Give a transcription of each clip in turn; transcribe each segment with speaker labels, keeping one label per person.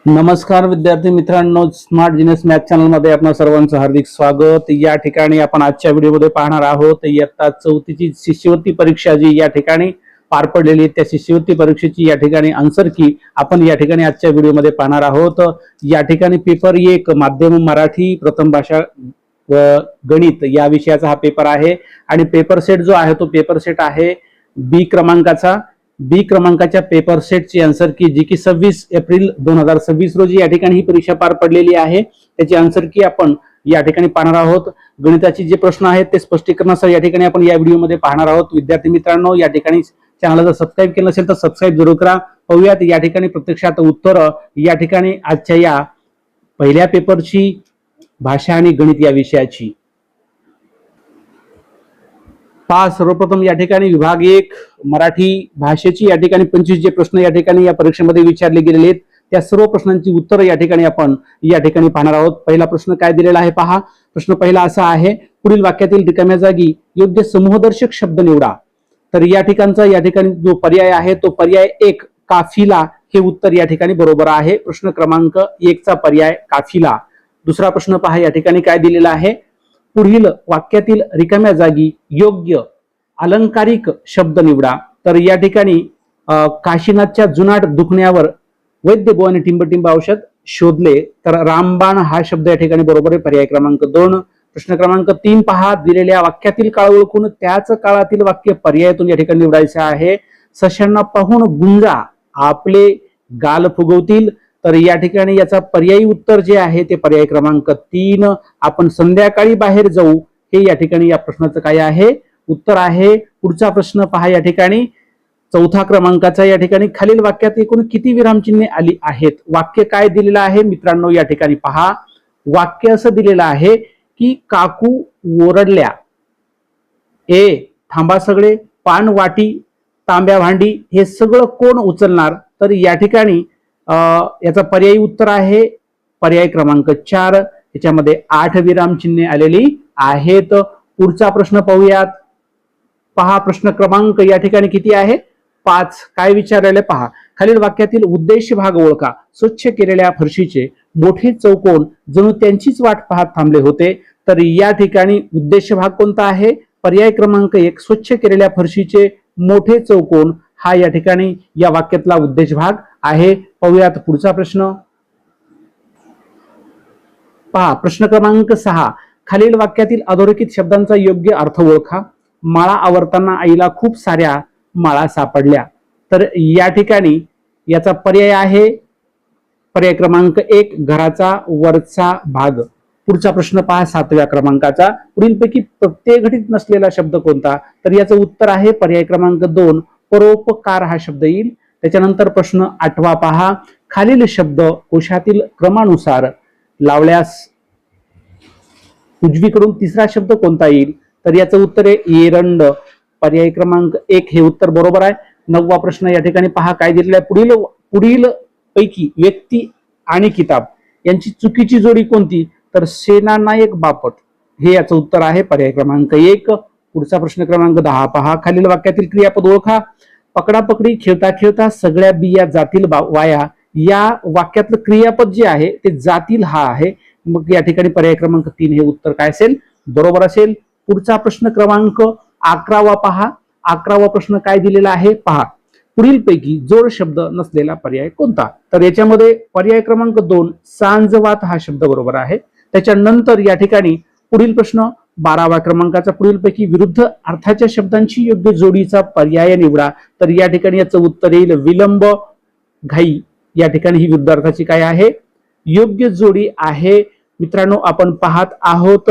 Speaker 1: नमस्कार विद्यार्थी मित्रांनो, स्मार्ट जीनियस मॅथ चॅनल मध्ये आपणा सर्वांचं हार्दिक स्वागत। या ठिकाणी आपण आजच्या व्हिडिओमध्ये पाहणार आहोत इयत्ता 4थीची शिष्यवृत्ती परीक्षा जी या ठिकाणी पार पडलेली त्या शिष्यवृत्ती परीक्षेची या ठिकाणी आन्सर की आपण या ठिकाणी आजच्या व्हिडिओमध्ये पाहणार आहोत। या ठिकाणी पेपर 1 माध्यम मराठी प्रथम भाषा व गणित या विषयाचा हा पेपर आहे आणि पेपर सेट जो आहे तो पेपर सेट आहे बी क्रमांकाच्या पेपर सेटची आन्सर की जी की 26 एप्रिल 2026 रोजी या ठिकाणी ही परीक्षा पार पडलेली आहे। त्याची आन्सर की आपण या ठिकाणी पाहणार आहोत। गणिताचे जे प्रश्न आहेत ते स्पष्टीकरणासह या ठिकाणी आपण या व्हिडिओमध्ये पाहणार आहोत। विद्यार्थी मित्रांनो, या ठिकाणी चॅनलला जर सबस्क्राइब केलं नसेल तर सबस्क्राइब जरूर करा। पाहूयात या ठिकाणी प्रत्यक्षात उत्तर या ठिकाणी आजच्या या पहिल्या पेपरची भाषा आणि गणित या विषयाची। सर्वप्रथम या ठिकाणी विभाग 1 मराठी भाषेची या ठिकाणी 25 जे प्रश्न या ठिकाणी या परीक्षेमध्ये विचारले गेलेले आहेत त्या सर्व प्रश्नांची उत्तरं या ठिकाणी आपण या ठिकाणी पाहणार आहोत। पहिला प्रश्न काय दिलेला आहे पहा। प्रश्न पहिला असा आहे, पुढील वाक्यातील रिकाम्या जागी योग्य समूहदर्शक शब्द निवडा। तर या ठिकाणचा या ठिकाणी जो पर्याय आहे तो पर्याय 1 काफिला हे उत्तर या ठिकाणी बरोबर आहे। प्रश्न क्रमांक 1 चा पर्याय काफिला। दुसरा प्रश्न पहा, या ठिकाणी काय दिलेला आहे, पुढील वाक्यातील रिकाम्या जागी योग्य अलंकारिक शब्द निवडा। तर या ठिकाणी काशीनाथच्या जुनाट दुखण्यावर वैद्य बुवाने टिंबटिंब औषध शोधले, तर रामबाण हा शब्द या ठिकाणी बरोबर आहे, पर्याय क्रमांक 2। प्रश्न क्रमांक 3 पहा, दिलेल्या वाक्यातील काळ ओळखून त्याच काळातील वाक्य पर्यायातून या ठिकाणी निवडायचे आहे। सशांना पाहून गुंजा आपले गाल फुगवतील, तर या ठिकाणी याचा पर्यायी उत्तर जे आहे ते पर्याय क्रमांक 3 आपण संध्याकाळी बाहेर जाऊ हे या ठिकाणी या प्रश्नाचं काय आहे उत्तर आहे। पुढचा प्रश्न पहा, या ठिकाणी 4थ्या क्रमांकाचा या ठिकाणी खालील वाक्यात एकूण किती विरामचिन्हे आली आहेत। वाक्य काय दिलेलं आहे मित्रांनो, या ठिकाणी पहा वाक्य असं दिलेलं आहे की काकू ओरडल्या, थांबा सगळे, पान वाटी तांब्या भांडी हे सगळं कोण उचलणार। तर या ठिकाणी याचा पर्यायी उत्तर आहे पर्याय क्रमांक 4। याच्यामध्ये 8 विरामचिन्हे आलेली आहेत। पुढचा प्रश्न पाहूयात पहा, प्रश्न क्रमांक या ठिकाणी किती आहे 5। काय विचारलेले पहा, खालील वाक्यातील उद्देश भाग ओळखा। स्वच्छ केलेल्या फरशीचे मोठे चौकोन जणू त्यांचीच वाट पाहत थांबले होते। तर या ठिकाणी उद्देश भाग कोणता आहे, पर्याय क्रमांक 1 स्वच्छ केलेल्या फरशीचे मोठे चौकोन हा या ठिकाणी या वाक्यातला उद्देश भाग आहे। पाहूयात पुढचा प्रश्न पहा, प्रश्न क्रमांक 6 खालील वाक्यातील अधोरेखित शब्दांचा योग्य अर्थ ओळखा। माळा आवरताना आईला खूप साऱ्या माळा सापडल्या। तर या ठिकाणी याचा पर्याय आहे पर्याय क्रमांक 1 घराचा वरचा भाग। पुढचा प्रश्न पहा 7व्या क्रमांकाचा, पुढीलपैकी प्रत्यय घटित नसलेला शब्द कोणता। तर याचं उत्तर आहे पर्याय क्रमांक 2 परोपकार हा शब्द येईल। त्याच्यानंतर प्रश्न 8वा पहा, खालील शब्द कोशातील क्रमानुसार लावल्यास उजवीकडून तिसरा शब्द कोणता येईल। तर याचं उत्तर आहे एरंड, पर्याय क्रमांक 1 हे उत्तर बरोबर आहे। 9वा प्रश्न या ठिकाणी पहा काय दिलेला आहे, पुढील पैकी व्यक्ती आणि किताब यांची चुकीची जोडी कोणती। तर सेनानायक बापट हे याचं उत्तर आहे पर्याय क्रमांक 1। पुढचा प्रश्न क्रमांक 10 पहा, खालील वाक्यातील क्रियापद ओळखा। पकडापकडी खेळता खेळता सगळ्या बिया जातील वाया, या वाक्यातलं क्रियापद जे आहे ते जातील हा आहे। मग या ठिकाणी पर्याय क्रमांक 3 हे उत्तर काय असेल बरोबर असेल। पुढचा प्रश्न क्रमांक 11वा पहा, 11वा प्रश्न काय दिलेला आहे पहा, पुढीलपैकी जोड शब्द नसलेला पर्याय कोणता। तर याच्यामध्ये पर्याय क्रमांक 2 सांजवात हा शब्द बरोबर आहे। त्याच्यानंतर या ठिकाणी पुढील प्रश्न 12व्या क्रमांकाचा, पुढीलपैकी विरुद्ध अर्थाच्या शब्दांची योग्य जोडीचा पर्याय निवडा। तर या ठिकाणी याचं उत्तर येईल विलंब घाई। या ठिकाणी ही विरुद्ध अर्थाची काय आहे योग्य जोडी आहे। मित्रांनो, आपण पाहत आहोत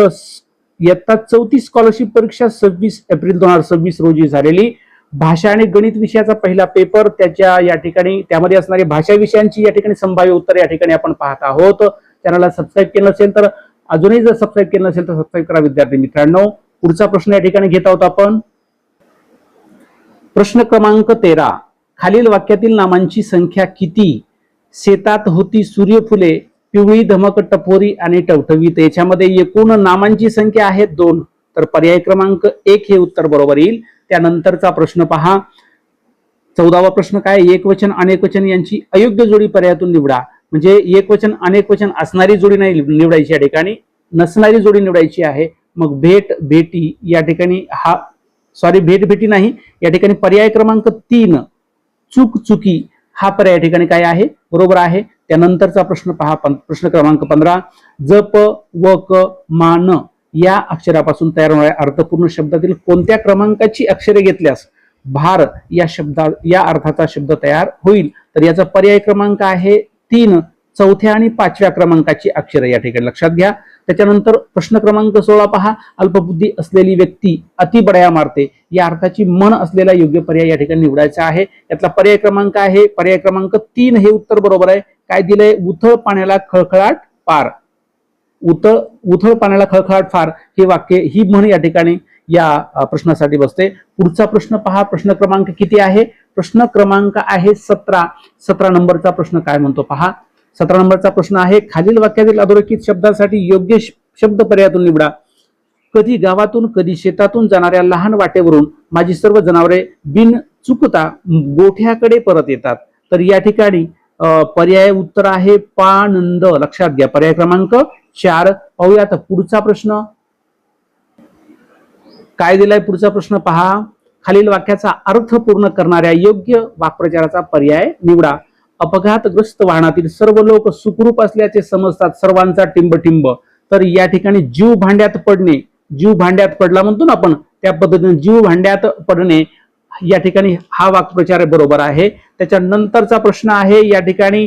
Speaker 1: इयत्ता 4थी स्कॉलरशिप परीक्षा 26 एप्रिल 2026 रोजी झालेली भाषा आणि गणित विषयाचा पहिला पेपर, त्याच्या या ठिकाणी त्यामध्ये असणारी भाषा विषयांची या ठिकाणी संभाव्य उत्तर या ठिकाणी आपण पाहत आहोत। चॅनलला सबस्क्राईब केलं नसेल तर अजूनही जर सबस्क्राईब केलं नसेल तर सबस्क्राईब करा विद्यार्थी मित्रांनो। पुढचा प्रश्न या ठिकाणी घेत आहोत आपण, प्रश्न क्रमांक 13 खालील वाक्यातील नामांची संख्या किती। शेतात होती सूर्यफुले, पिवळी धमक टपोरी आणि टवटवीत। याच्यामध्ये एकूण नामांची संख्या आहे 2, तर पर्याय क्रमांक 1 हे उत्तर बरोबर येईल। त्यानंतरचा प्रश्न पहा 14वा प्रश्न काय, एकवचन अनेकवचन यांची अयोग्य जोडी पर्यायातून निवडा। म्हणजे एकवचन अनेकवचन असणारी जोडी नाही निवडायची या ठिकाणी, नसणारी जोडी निवडायची आहे. मग भेट भेटी या ठिकाणी भेट भेटी नाही, या ठिकाणी पर्याय क्रमांक 3 चूक चुकी हा पर्याय या ठिकाणी काय आहे, बरोबर आहे. त्यानंतरचा प्रश्न पहा, प्रश्न क्रमांक 15. जप व क मान या अक्षरापासून तयार होणाऱ्या अर्थपूर्ण शब्दातील कोणत्या क्रमांकाची अक्षरे घेतल्यास भार या अर्थाचा शब्द तयार होईल? तर याचा पर्याय क्रमांक आहे 3 चौथ्या आणि 5व्या क्रमांकाची अक्षरे या ठिकाणी लक्षात घ्या. त्याच्यानंतर प्रश्न क्रमांक 16 पहा. अल्पबुद्धी असलेली व्यक्ती अति बड्या मारते या अर्थाची मन असलेला योग्य पर्याय या ठिकाणी निवडायचा आहे. यातला पर्याय क्रमांक आहे पर्याय क्रमांक 3 हे उत्तर बरोबर आहे. काय दिलंय? उथळ पाण्याला खळखळाट पार. उथळ पाण्याला खळखळाट फार हे वाक्य, ही म्हण या ठिकाणी या प्रश्नासाठी बसते. पुढचा प्रश्न पहा, प्रश्न क्रमांक किती आहे? प्रश्न क्रमांक आहे 17 नंबरचा प्रश्न काय म्हणतो पहा. 17 नंबरचा प्रश्न आहे, खालील वाक्यातील अधोरेखित शब्दासाठी योग्य शब्द पर्यायातून निवडा. कधी गावातून कधी शेतातून जाणाऱ्या लहान वाटेवरून माझी सर्व जनावरे बिन चुकता गोठ्याकडे परत येतात. तर या ठिकाणी पर्याय उत्तर आहे पानंद. लक्षात घ्या, पर्याय क्रमांक 4. पाहूयात पुढचा प्रश्न काय दिलाय. पुढचा प्रश्न पहा. खालील वाक्याचा अर्थ पूर्ण करणाऱ्या योग्य वाक्प्रचाराचा पर्याय निवडा. अपघातग्रस्त वाहनातील सर्व लोक सुखरूप असल्याचे समजतात, सर्वांचा टिंबटिंब. तर या ठिकाणी जीव भांड्यात पडणे, जीव भांड्यात पडला म्हणतो ना आपण, त्या पद्धतीने जीव भांड्यात पडणे या ठिकाणी हा वाक्प्रचार बरोबर आहे. त्याच्यानंतरचा प्रश्न आहे या ठिकाणी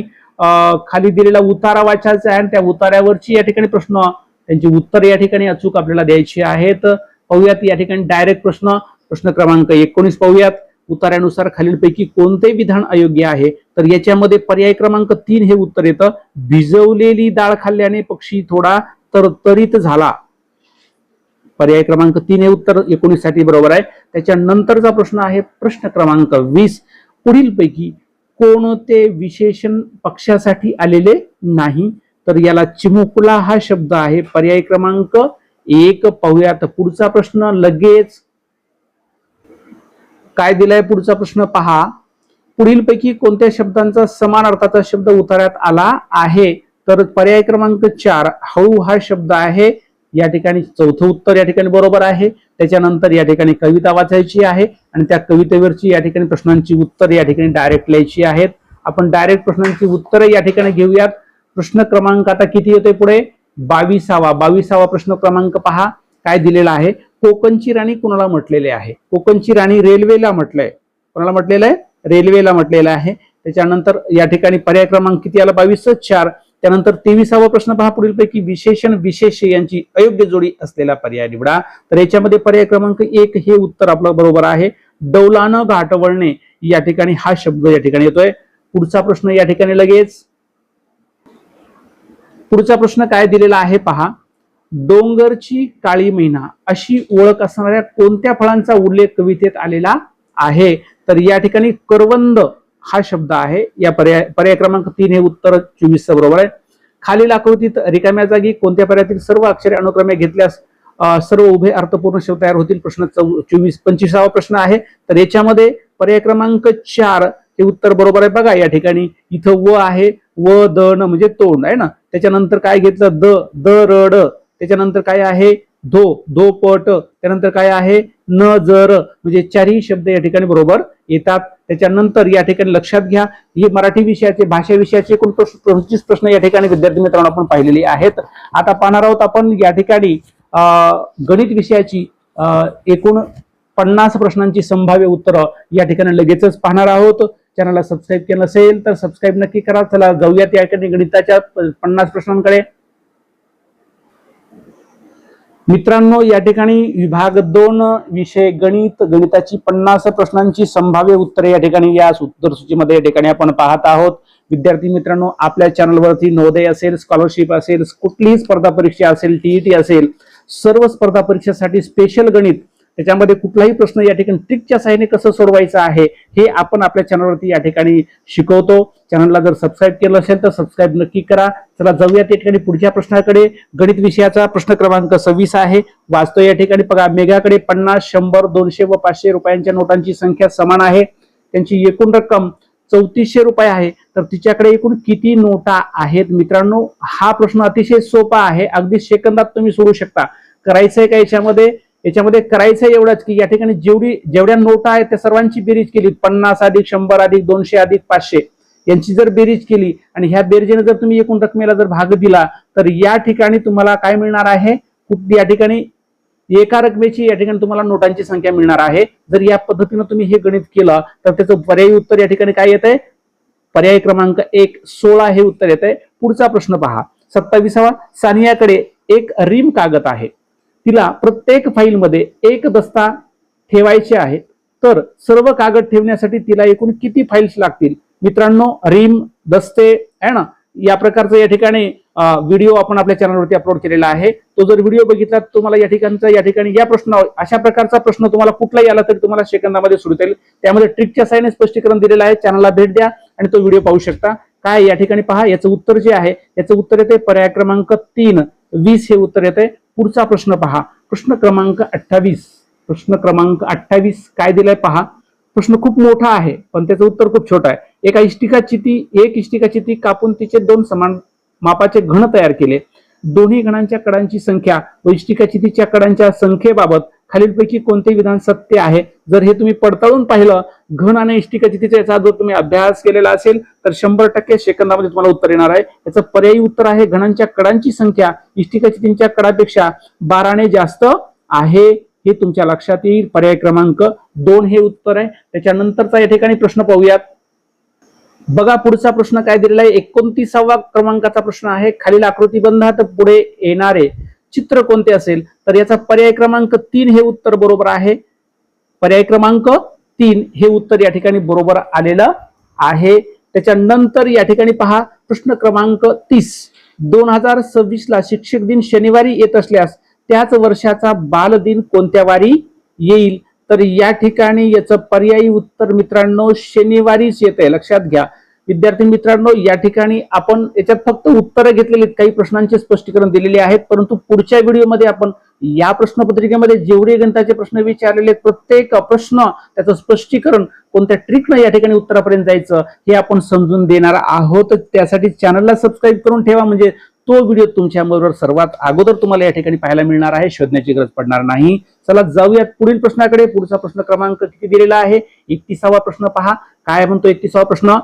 Speaker 1: खाली दिलेला उतारा वाचायचा आहे आणि त्या उतार्यावरची या ठिकाणी प्रश्न, त्यांची उत्तर या ठिकाणी अचूक आपल्याला द्यायची आहेत. पाहूयात या ठिकाणी डायरेक्ट प्रश्न क्रमांक 19 पाहूयात. उतार्यानुसार खालीलपैकी कोणते विधान अयोग्य आहे? तर याच्यामध्ये पर्याय क्रमांक 3 हे उत्तर येतं. भिजवलेली डाळ खाल्ल्याने पक्षी थोडा तरतरीत झाला. पर्याय क्रमांक 3 हे उत्तर 19 साठी बरोबर आहे. त्याच्यानंतरचा प्रश्न आहे प्रश्न क्रमांक 20. पुढीलपैकी कोणते विशेषण पक्षासाठी आलेले नाही? तर याला चिमुकला हा शब्द आहे. पर्याय क्रमांक 1 पाहूयात. पुढचा प्रश्न लगेच काय दिलाय? पुढचा प्रश्न पहा. पुढीलपैकी कोणत्या शब्दांचा समान अर्थाचा शब्द उतार्यात आला आहे? तर पर्याय क्रमांक 4 हळू हा शब्द आहे. या ठिकाणी चौथं उत्तर या ठिकाणी बरोबर आहे. त्याच्यानंतर या ठिकाणी कविता वाचायची आहे आणि त्या कवितेवरची या ठिकाणी प्रश्नांची उत्तर या ठिकाणी डायरेक्ट लिहायची आहेत. आपण डायरेक्ट प्रश्नांची उत्तरं या ठिकाणी घेऊयात. प्रश्न क्रमांक आता किती येतोय पुढे? 22वा प्रश्न क्रमांक पहा काय दिलेला आहे. कोकणची राणी कुणाला म्हटलेले आहे? कोकणची राणी रेल्वेला म्हटलंय. कोणाला म्हटलेलं आहे? रेल्वेला म्हटलेलं आहे. त्याच्यानंतर या ठिकाणी पर्याय क्रमांक किती आला? 22-4. त्यानंतर 23वा प्रश्न पहा. पुढीलपैकी विशेषण विशेष यांची अयोग्य जोडी असलेला पर्याय निवडा. तर याच्यामध्ये पर्याय क्रमांक 1 हे उत्तर आपलं बरोबर आहे. डौलानं घाट वळणे या ठिकाणी हा शब्द या ठिकाणी येतोय. पुढचा प्रश्न या ठिकाणी लगेच. पुढचा प्रश्न काय दिलेला आहे पहा. डोंगरची काळी मैना अशी ओळख असणाऱ्या कोणत्या फळांचा उल्लेख कवितेत आलेला आहे? तर या ठिकाणी करवंद हा शब्द आहे. या पर्याय क्रमांक 3 हे उत्तर 24 बरोबर आहे. खालील आकृतीत रिकाम्या जागी कोणत्या पर्यायातील सर्व अक्षरे अनुक्रमे घेतल्यास सर्व उभे अर्थपूर्ण शब्द तयार होतील? प्रश्न 25वा प्रश्न आहे. तर याच्यामध्ये पर्याय क्रमांक 4 हे उत्तर बरोबर आहे. बघा या ठिकाणी इथं व आहे, व द न म्हणजे तोंड आहे ना. त्याच्यानंतर काय घेतलं? द रड. त्याच्यानंतर काय आहे? धो पट. त्यानंतर काय आहे? न जर म्हणजे चारही शब्द या ठिकाणी बरोबर येतात. त्याच्यानंतर या ठिकाणी लक्षात घ्या, हे मराठी विषयाचे भाषा विषयाचे एकूण 25 प्रश्न या ठिकाणी विद्यार्थी मित्रांनो आपण पाहिलेले आहेत. आता पाहणार आहोत आपण या ठिकाणी गणित विषयाची एकूण 50 प्रश्नांची संभाव्य उत्तरं या ठिकाणी लगेचच पाहणार आहोत. चॅनलला सबस्क्राईब केलं नसेल तर सबस्क्राईब नक्की करा. चला जाऊयात या ठिकाणी गणिताच्या 50 प्रश्नांकडे. मित्रांनो या ठिकाणी विभाग 2 विषय गणित, गणिताची 50 प्रश्नांची संभाव्य उत्तरे या ठिकाणी या उत्तर सूचीमध्ये या ठिकाणी आपण पाहत आहोत. विद्यार्थी मित्रांनो आपल्या चॅनलवरती नवोदय असेल, स्कॉलरशिप असेल, कुठलीही स्पर्धा परीक्षा असेल, टीईटी असेल, सर्व स्पर्धा परीक्षेसाठी स्पेशल गणित, त्याच्यामध्ये कुठलाही प्रश्न या ठिकाणी ट्रिकच्या सहाय्याने कसं सोडवायचं आहे हे आपण आपल्या चॅनलवरती या ठिकाणी शिकवतो. चॅनलला जर सबस्क्राईब केलं असेल तर सबस्क्राईब नक्की करा. चला जाऊया त्या ठिकाणी पुढच्या प्रश्नाकडे. गणित विषयाचा प्रश्न क्रमांक 26 आहे. वाचतो या ठिकाणी बघा. मेघाकडे 50, 100, 200 व 500 रुपयांच्या नोटांची संख्या समान आहे. त्यांची एकूण रक्कम 3400 रुपये आहे, तर तिच्याकडे एकूण किती नोटा आहेत मित्रांनो? हा प्रश्न अतिशय सोपा आहे, अगदी सेकंदात तुम्ही सोडू शकता. करायचंय का याच्यामध्ये करायचंय एवढंच की या ठिकाणी जेवढ्या नोटा आहेत त्या सर्वांची बेरीज केली, 50 अधिक 100 अधिक 200 अधिक 500 यांची जर बेरीज केली आणि ह्या बेरजेने जर तुम्ही एकूण रकमेला जर भाग दिला, तर या ठिकाणी तुम्हाला काय मिळणार आहे? या ठिकाणी एका रकमेची या ठिकाणी तुम्हाला नोटांची संख्या मिळणार आहे. जर या पद्धतीने तुम्ही हे गणित केलं तर त्याचं पर्यायी उत्तर या ठिकाणी काय येत आहे? पर्याय क्रमांक 1 16 हे उत्तर येत आहे. पुढचा प्रश्न पहा, 27वा. सानियाकडे एक रिम कागद आहे, तिला प्रत्येक फाईलमध्ये एक दस्ता ठेवायचे आहे, तर सर्व कागद ठेवण्यासाठी तिला एकूण किती फाईल्स लागतील? मित्रांनो, रिम, दस्ते आहे ना, या प्रकारचा या ठिकाणी व्हिडिओ आपण आपल्या चॅनलवरती अपलोड केलेला आहे. तो जर व्हिडिओ बघितला तुम्हाला या ठिकाणी या प्रश्न अशा प्रकारचा प्रश्न तुम्हाला कुठलाही आला तरी तुम्हाला सेकंदामध्ये सोडता येईल. त्यामध्ये ट्रिकच्या साहाय्याने स्पष्टीकरण दिलेलं आहे. चॅनलला भेट द्या आणि तो व्हिडिओ पाहू शकता. काय या ठिकाणी पहा, याचं उत्तर जे आहे याचं उत्तर येते पर्याय क्रमांक 3 20 हे उत्तर येते. पुढचा प्रश्न पहा, प्रश्न क्रमांक 28. प्रश्न क्रमांक 28 काय दिलाय पहा. प्रश्न खूप मोठा आहे पण त्याचं उत्तर खूप छोटं आहे. एक इष्टिका चिती कापून तिचे 2 समान मापाचे घन तयार केले. दोन्ही घणांच्या कडांची संख्या व इष्टिका चितीच्या कडांच्या संख्येबाबत खालीलपैकी कोणते विधान सत्य आहे? जर हे तुम्ही पडताळून पाहिलं, घन आणि इष्टिका चितीचा याचा जर तुम्ही अभ्यास केलेला असेल तर 100% सेकंदामध्ये तुम्हाला उत्तर येणार आहे. याचं पर्यायी उत्तर आहे घणांच्या कडांची संख्या इष्टिका चितींच्या कडापेक्षा 12ने जास्त आहे. हे तुमच्या लक्षात येईल. पर्याय क्रमांक 2 हे उत्तर आहे. त्याच्यानंतरचा या ठिकाणी प्रश्न पाहूयात. बघा पुढचा प्रश्न काय दिलेला आहे. 29वा क्रमांकाचा प्रश्न आहे. खालील आकृतीबंधात पुढे येणारे चित्र कोणते असेल? तर याचा पर्याय क्रमांक 3 हे उत्तर बरोबर आहे. पर्याय क्रमांक 3 हे उत्तर या ठिकाणी बरोबर आलेलं आहे. त्याच्यानंतर या ठिकाणी पहा, प्रश्न क्रमांक 30. 2026 शिक्षक दिन शनिवारी येत असल्यास त्याच वर्षाचा बालदिन कोणत्या वारी येईल? तर या ठिकाणी याचं पर्यायी उत्तर मित्रांनो शनिवारीच येत आहे. लक्षात घ्या विद्यार्थी मित्रांनो, या ठिकाणी आपण याच्यात फक्त उत्तरं घेतलेली आहेत, काही प्रश्नांचे स्पष्टीकरण दिलेले आहेत, परंतु पुढच्या व्हिडिओमध्ये आपण या प्रश्नपत्रिकेमध्ये जेवढे गणिताचे प्रश्न विचारलेले आहेत प्रत्येक प्रश्न त्याचं स्पष्टीकरण कोणत्या ट्रिकनं या ठिकाणी उत्तरापर्यंत जायचं हे आपण समजून देणार आहोत. त्यासाठी चॅनलला सबस्क्राईब करून ठेवा, म्हणजे तो व्हिडिओ तुमच्याबरोबर सर्वात अगोदर तुम्हाला या ठिकाणी पाहायला मिळणार आहे, शोधण्याची गरज पडणार नाही. चला जाऊयात पुढील प्रश्नाकडे. पुढचा प्रश्न क्रमांक किती दिलेला आहे? 31वा प्रश्न पहा. काय म्हणतो 31वा प्रश्न?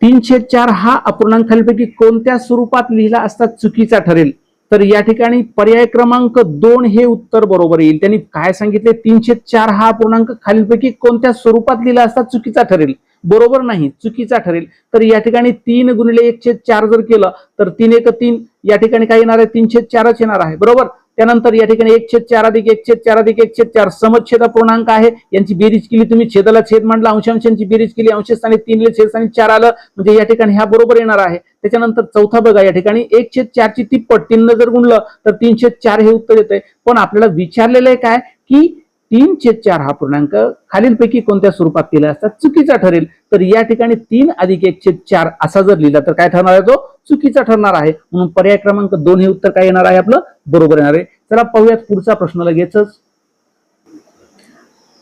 Speaker 1: 3/4 हा अपूर्णांक खालीलपैकी कोणत्या स्वरूपात लिहिला असता चुकीचा ठरेल? तर या ठिकाणी पर्याय क्रमांक 2 हे उत्तर बरोबर येईल. त्यांनी काय सांगितले? 3/4 हा अपूर्णांक खालीलपैकी कोणत्या स्वरूपात लिहिला असता चुकीचा ठरेल? बरोबर नाही, चुकीचा ठरेल. तर या ठिकाणी 3 गुणिले 1/4 जर केलं तर 3 1 3 या ठिकाणी काय येणार आहे? 3/4च येणार आहे. बरोबर. त्यानंतर या ठिकाणी 1/4 अधिक 1/4 अधिक 1/4 समच्छेद अपूर्णांक आहे. यांची बेरीज केली तुम्ही, छेदाला छेद मांडला, अंशांशांची बेरीज केली, अंशस्थानी 3 ले छेदस्थानी 4 आलं, म्हणजे या ठिकाणी हा बरोबर येणार आहे. त्याच्यानंतर चौथा बघा, या ठिकाणी 1/4 ची तिप्पट 3 जर गुणलं तर 3/4 हे उत्तर येतंय. पण आपल्याला विचारलेलं आहे काय की 3/4 हा पूर्णांक खालीलपैकी कोणत्या स्वरूपात लिहिला असता चुकीचा ठरेल? तर या ठिकाणी 3 अधिक 1/4 असा जर लिहिला तर काय ठरणार आहे? तो चुकीचा ठरणार आहे. म्हणून पर्याय क्रमांक 2 हे उत्तर काय येणार आहे? आपलं बरोबर येणार आहे. चला पाहूयात पुढचा प्रश्न लगेचच.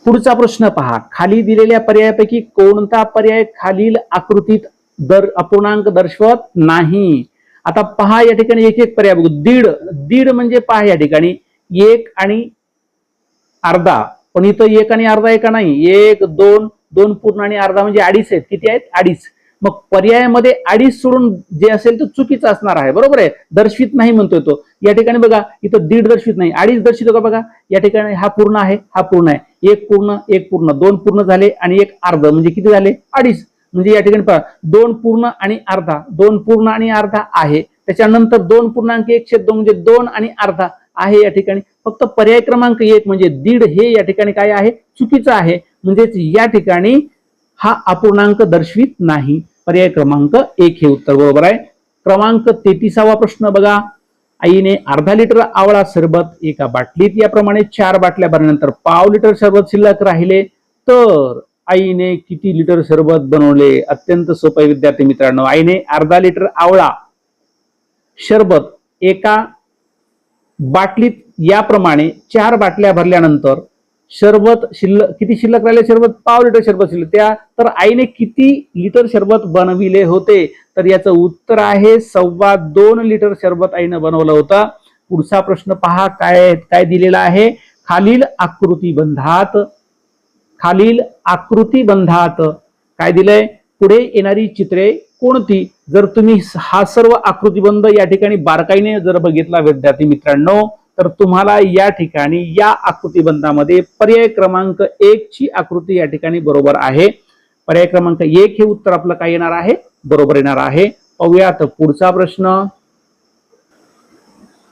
Speaker 1: पुढचा प्रश्न पहा. खाली दिलेल्या पर्यायापैकी कोणता पर्याय खालील आकृतीत अपूर्णांक दर्शवत नाही? आता पहा या ठिकाणी एक एक पर्याय बघू. दीड म्हणजे पहा या ठिकाणी 1 आणि अर्धा, पण इथं 1 आणि अर्धा एका नाही, 1 2 2 पूर्ण आणि अर्धा म्हणजे 2.5 आहेत. किती आहेत? 2.5. मग पर्यायामध्ये 2.5 सोडून जे असेल तो चुकीचा असणार आहे. बरोबर आहे, दर्शवित नाही म्हणतोय तो. या ठिकाणी बघा इथं 1.5 दर्शवित नाही, 2.5 दर्शित का बघा. या ठिकाणी हा पूर्ण आहे, हा पूर्ण आहे. 1 पूर्ण 1 पूर्ण 2 पूर्ण झाले आणि 1 अर्ध म्हणजे किती झाले? 2.5. म्हणजे या ठिकाणी पहा 2 पूर्ण आणि अर्धा, 2 पूर्ण आणि अर्धा आहे. त्याच्यानंतर 2.1/2 म्हणजे 2 आणि अर्धा आहे. या ठिकाणी फक्त पर्याय क्रमांक 1 म्हणजे 1.5 हे या ठिकाणी काय आहे? चुकीचं आहे. म्हणजेच या ठिकाणी हा अपूर्णांक दर्शवित नाही. पर्याय क्रमांक 1 हे उत्तर बरोबर आहे. क्रमांक 33वा प्रश्न बघा. आईने अर्धा लिटर आवळा सरबत एका बाटलीत याप्रमाणे 4 बाटल्या भरल्यानंतर पाव लिटर सरबत शिल्लक राहिले तर आईने किती लिटर सरबत बनवले? अत्यंत सोपं आहे विद्यार्थी मित्रांनो. आईने अर्धा लिटर आवळा सरबत एका बाटलीत याप्रमाणे 4 बाटल्या भरल्यानंतर शरबत शिल्लक, किती शिल्लक राहिले शरबत? पाव लिटर शरबत शिल्लक. त्या तर आईने किती लिटर शरबत बनविले होते? तर याचं उत्तर आहे 2.25 लिटर शरबत आईनं बनवलं होतं. पुढचा प्रश्न पहा काय काय दिलेला आहे. खालील आकृतीबंधात काय दिलंय? पुढे येणारी चित्रे कोणती? जर तुम्ही हा सर्व आकृतीबंध या ठिकाणी बारकाईने जर बघितला विद्यार्थी मित्रांनो, तर तुम्हाला या ठिकाणी या आकृतीबंधामध्ये पर्याय क्रमांक 1 ची आकृती या ठिकाणी बरोबर आहे. पर्याय क्रमांक 1 हे उत्तर आपलं काय येणार आहे? बरोबर येणार आहे. पाहूयात पुढचा प्रश्न.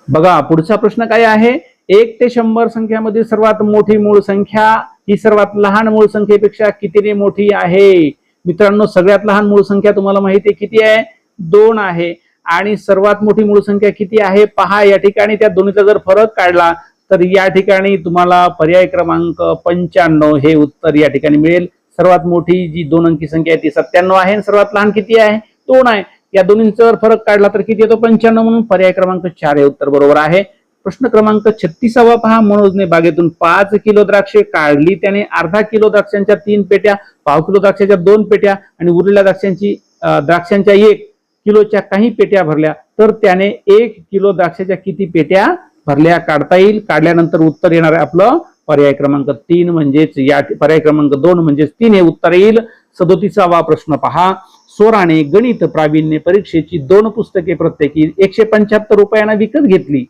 Speaker 1: बघा पुढचा प्रश्न काय आहे. 1 ते 100 संख्यामधील सर्वात मोठी मूळ संख्या ही सर्वात लहान मूळ संख्येपेक्षा कितीने मोठी आहे? मित्रांनो, सगळ्यात लहान मूळ संख्या तुम्हाला माहिती आहे किती आहे? 2 आहे. आणि सर्वात मोठी मूळ संख्या किती आहे? पहा या ठिकाणी त्या दोन्हीचा जर फरक काढला तर या ठिकाणी तुम्हाला पर्याय क्रमांक 95 हे उत्तर या ठिकाणी मिळेल. सर्वात मोठी जी 2 अंकी संख्या आहे ती 97 आहे. सर्वात लहान किती आहे? 2 आहे. या दोन्हींचा जर फरक काढला तर किती येतो? 95. म्हणून पर्याय क्रमांक 4 हे उत्तर बरोबर आहे. प्रश्न क्रमांक 36 पहा. मनोजने बागेतून 5 किलो द्राक्षे काढली. त्याने अर्धा किलो द्राक्षांच्या 3 पेट्या, पाव किलो द्राक्षांच्या 2 पेट्या आणि उरलेल्या द्राक्षांच्या 1 किलोच्या काही पेट्या भरल्या. तर त्याने 1 किलो द्राक्षाच्या किती पेट्या भरल्या? काढता येईल. काढल्यानंतर उत्तर येणार आहे आपलं पर्याय क्रमांक 3 म्हणजेच या पर्याय क्रमांक 2 म्हणजेच 3 हे उत्तर येईल. 37वा प्रश्न पहा. स्वराने गणित प्रावीण्य परीक्षेची 2 पुस्तके प्रत्येकी 175 रुपयांना विकत घेतली.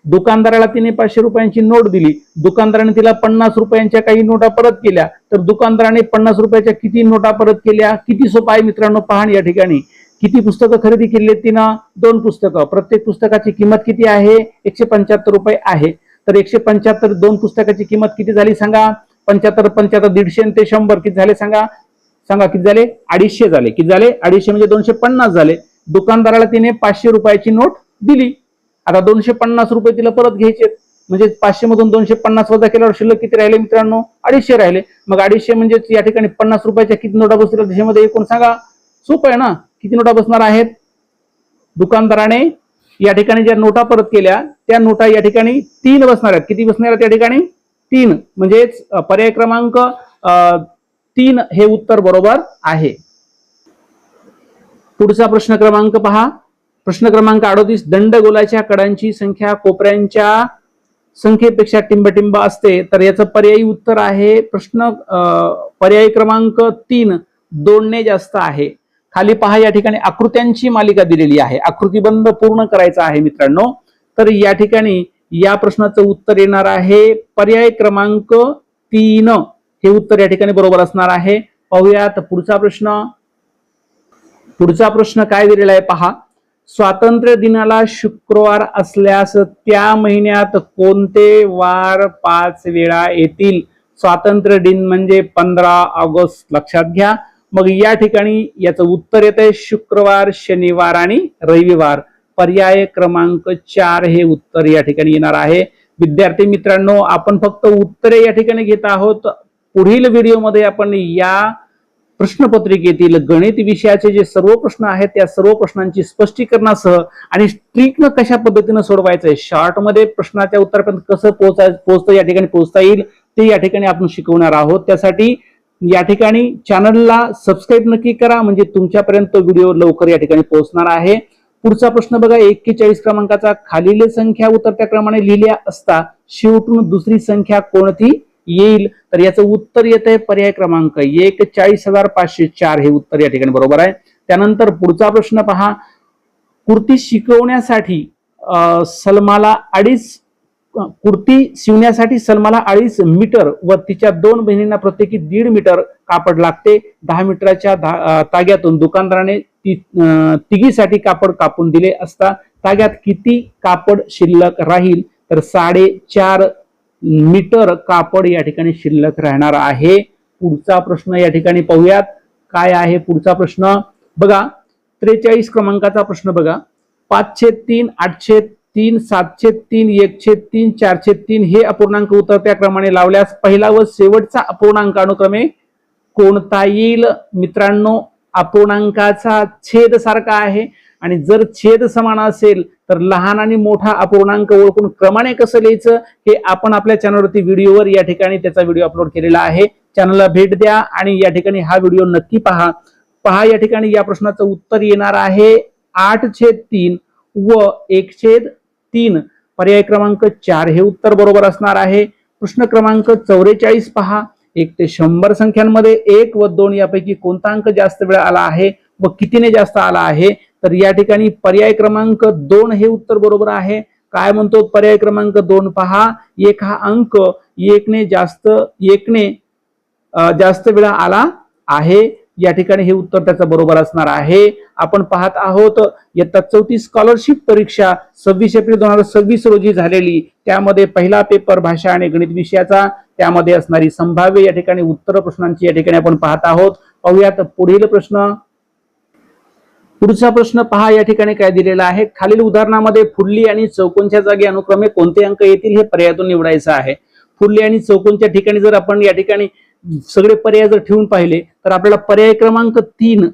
Speaker 1: दुकानदाराला तिने 500 रुपयांची नोट दिली. दुकानदाराने तिला 50 रुपयांच्या काही नोटा परत केल्या. तर दुकानदाराने 50 रुपयाच्या किती नोटा परत केल्या? किती सोपं आहे मित्रांनो, पहा या ठिकाणी. किती पुस्तकं खरेदी केली तिनं? 2 पुस्तकं. प्रत्येक पुस्तकाची किंमत किती आहे? 175 रुपये आहे. तर 175 2 पुस्तकाची किंमत किती झाली सांगा? 75 75 150 ते 100 किती झाले सांगा? सांगा किती झाले? 250 झाले. किती झाले? 250 म्हणजे 250 झाले. दुकानदाराला तिने 500 रुपयाची नोट दिली. आता 250 रुपये तिला परत घ्यायचे, म्हणजे 500 मधून 250 वजा केल्यावर शिल्लक किती राहिले मित्रांनो? 250 राहिले. मग 250 म्हणजे या ठिकाणी 50 रुपयाच्या किती नोटा बसतील त्याच्यामध्ये एकूण सांगा? सोपं आहे ना. किती नोटा बसणार आहेत? दुकानदाराने या ठिकाणी ज्या नोटा परत केल्या त्या नोटा या ठिकाणी 3 बसणार आहेत. किती बसणार आहेत या ठिकाणी? 3. म्हणजेच पर्याय क्रमांक 3 हे उत्तर बरोबर आहे. पुढचा प्रश्न क्रमांक पहा. प्रश्न क्रमांक 38. दंडगोलाच्या कडांची संख्या कोपऱ्यांच्या संख्येपेक्षा टिंबटिंब असते. तर याचं पर्यायी उत्तर आहे पर्याय क्रमांक 3 2 ने जास्त आहे. खाली पहा या ठिकाणी आकृत्यांची मालिका दिलेली आहे. आकृतीबंध पूर्ण करायचा आहे मित्रांनो. तर या ठिकाणी या प्रश्नाचं उत्तर येणार आहे पर्याय क्रमांक 3 हे उत्तर या ठिकाणी बरोबर असणार आहे. पाहूयात पुढचा प्रश्न. पुढचा प्रश्न काय दिलेला आहे पहा. स्वातंत्र्य दिनाला शुक्रवार असल्यास त्या महिन्यात कोणते वार 5 वेळा येतील? स्वातंत्र्य दिन म्हणजे 15 ऑगस्ट लक्षात घ्या. मग या ठिकाणी याचं उत्तर येतंय शुक्रवार, शनिवार आणि रविवार. पर्याय क्रमांक 4 हे उत्तर या ठिकाणी येणार आहे. विद्यार्थी मित्रांनो, आपण फक्त उत्तरे या ठिकाणी घेत आहोत. पुढील व्हिडिओमध्ये आपण या प्रश्नपत्रिकेतील गणित विषयाचे जे सर्व प्रश्न आहेत त्या सर्व प्रश्नांची स्पष्टीकरणासह आणि ट्रिकनं कशा पद्धतीने सोडवायचंय, शॉर्ट मध्ये प्रश्नाच्या उत्तरापर्यंत कसं पोहोचतं या ठिकाणी पोहोचता येईल ते या ठिकाणी आपण शिकवणार आहोत. त्यासाठी या ठिकाणी चॅनलला सबस्क्राईब नक्की करा, म्हणजे तुमच्यापर्यंत व्हिडिओ लवकर या ठिकाणी पोहोचणार आहे. पुढचा प्रश्न बघा. 41 क्रमांकाचा खालील संख्या उतरत्या क्रमाने लिहिल्या असता शेवटून दुसरी संख्या कोणती येईल? तर याचं उत्तर येतंय पर्याय क्रमांक 1 40,504 हे उत्तर या ठिकाणी बरोबर आहे. त्यानंतर पुढचा प्रश्न पहा. कुर्ती शिवण्यासाठी सलमाला 2.5 मीटर व तिच्या 2 बहिणींना प्रत्येकी 1.5 मीटर कापड लागते. 10 मीटरच्या ताग्यातून दुकानदाराने तिघीसाठी कापड कापून दिले असता ताग्यात किती कापड शिल्लक राहील? तर 4.5 मीटर कापड या ठिकाणी शिल्लक राहणार आहे. पुढचा प्रश्न या ठिकाणी पाहूयात काय आहे. पुढचा प्रश्न बघा. 43 क्रमांकाचा प्रश्न बघा. 5/3, 8/3, 7/3, 1/3, 4/3 हे अपूर्णांक उतरत्या क्रमाने लावल्यास पहिला व शेवटचा अपूर्णांक अनुक्रमे कोणता येईल? मित्रांनो, अपूर्णांकाचा छेद सारखा आहे आणि जर छेद समान असेल तर लहान आणि मोठा अपूर्णांक ओळखून क्रमाने कसं लिहायचं हे आपण आपल्या चॅनलवरती व्हिडिओवर या ठिकाणी त्याचा व्हिडिओ अपलोड केलेला आहे. चॅनलला भेट द्या आणि या ठिकाणी हा व्हिडिओ नक्की पहा. या ठिकाणी या प्रश्नाचं उत्तर येणार आहे 8/3 व 1/3. पर्याय क्रमांक 4 हे उत्तर बरोबर असणार आहे. प्रश्न क्रमांक 44 पहा. 1 ते 100 संख्यांमध्ये 1 व 2 यापैकी कोणता अंक जास्त वेळा आला आहे व कितीने जास्त आला आहे? तर या ठिकाणी पर्याय क्रमांक 2 हे उत्तर बरोबर आहे. काय म्हणतो पर्याय क्रमांक 2 पहा. 1 हा अंक 1ने जास्त वेळा आला आहे. या ठिकाणी हे उत्तर त्याचं बरोबर असणार आहे. आपण पाहत आहोत इयत्ता 34 स्कॉलरशिप परीक्षा 26 एप्रिल 2026 रोजी झालेली. त्यामध्ये पहिला पेपर भाषा आणि गणित विषयाचा, त्यामध्ये असणारी संभाव्य या ठिकाणी उत्तर प्रश्नांची या ठिकाणी आपण पाहत आहोत. पाहूयात पुढील प्रश्न. पुढचा प्रश्न पहा. या ठिकाणी काय दिलेला आहे? खालील उदाहरणामध्ये फुडली आणि चौकोनच्या जागी अनुक्रमे कोणते अंक येतील हे पर्यायातून निवडायचं आहे. फुडली आणि चौकोनच्या ठिकाणी जर आपण या ठिकाणी सगळे पर्याय जर ठेवून पाहिले तर आपल्याला पर्याय क्रमांक 3,